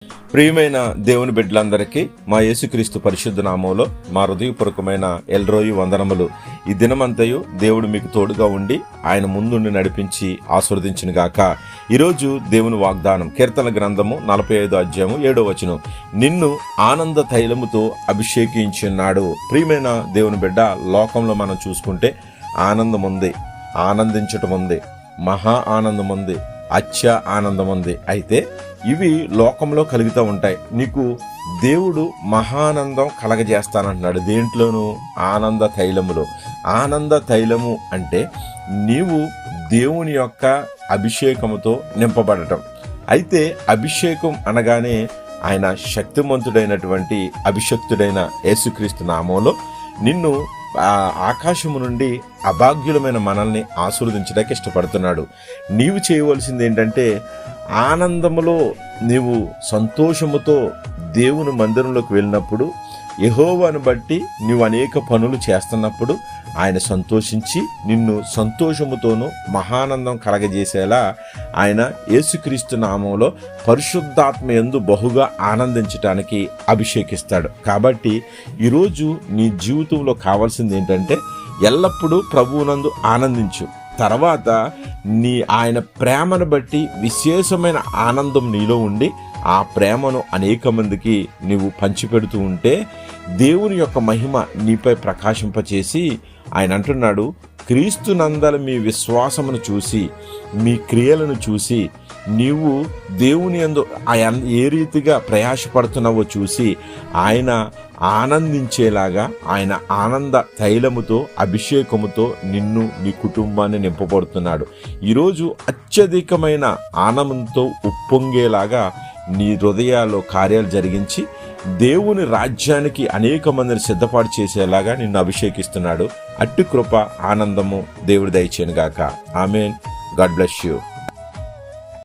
ప్రియమైన దేవుని బిడ్డలందరికీ మా యేసుక్రీస్తు పరిశుద్ధ నామంలో మా హృదయపూర్వకమైన ఎల్రోయి వందనములు. ఈ దినమంతయు దేవుడు మీకు తోడుగా ఉండి ఆయన ముందుండి నడిపించి ఆశీర్వదించును గాక. ఈరోజు దేవుని వాగ్దానం కీర్తన గ్రంథము 45 అధ్యాయము 7వ వచనం. నిన్ను ఆనంద తైలముతో అభిషేకించున్నాడు. ప్రియమైన దేవుని బిడ్డ, లోకంలో మనం చూసుకుంటే ఆనందం ఉంది, ఆనందించటం ఉంది, మహా ఆనందం ఉంది, అత్య ఆనందం ఉంది. అయితే ఇవి లోకంలో కలుగుతూ ఉంటాయి. నీకు దేవుడు మహానందం కలగజేస్తానంటున్నాడు. దేంట్లోనూ? ఆనంద తైలములో. ఆనంద తైలము అంటే నీవు దేవుని యొక్క అభిషేకముతో నింపబడటం. అయితే అభిషేకం అనగానే ఆయన శక్తిమంతుడైనటువంటి అభిషక్తుడైన యేసుక్రీస్తు నామంలో నిన్ను ఆకాశము నుండి అభాగ్యులమైన మనల్ని ఆశీర్వదించడానికి ఇష్టపడుతున్నాడు. నీవు చేయవలసింది ఏంటంటే, ఆనందములో నీవు సంతోషముతో దేవుని మందిరంలోకి వెళ్ళినప్పుడు, యెహోవాను బట్టి నీవు అనేక పనులు చేస్తున్నప్పుడు ఆయన సంతోషించి నిన్ను సంతోషముతోనూ మహానందం కలగజేసేలా ఆయన యేసుక్రీస్తు నామంలో పరిశుద్ధాత్మ యందు బహుగా ఆనందించటానికి అభిషేకిస్తాడు. కాబట్టి ఈరోజు నీ జీవితంలో కావాల్సింది ఏంటంటే, ఎల్లప్పుడూ ప్రభువునందు ఆనందించు. తర్వాత ఆయన ప్రేమను బట్టి విశేషమైన ఆనందం నీలో ఉండి ఆ ప్రేమను అనేక మందికి నీవు పంచిపెడుతూ ఉంటే దేవుని యొక్క మహిమ నీపై ప్రకాశింపచేసి ఆయన అంటున్నాడు, క్రీస్తు నందల మీ విశ్వాసమును చూసి, మీ క్రియలను చూసి, నీవు దేవుని యందు ఏ రీతిగా ప్రయాసపడుతున్నావో చూసి ఆయన ఆనందించేలాగా ఆయన ఆనంద తైలముతో అభిషేకముతో నిన్ను నీ కుటుంబాన్ని నింపబడుతున్నాడు. ఈరోజు అత్యధికమైన ఆనందంతో ఉప్పొంగేలాగా నీ హృదయాల్లో కార్యాలు జరిగించి దేవుని రాజ్యానికి అనేక మందిని సిద్ధపాటు చేసేలాగా నిన్ను అభిషేకిస్తున్నాడు. అట్టి కృప, ఆనందము దేవుడి దయచేయను గాక. ఆమేన్. God bless you.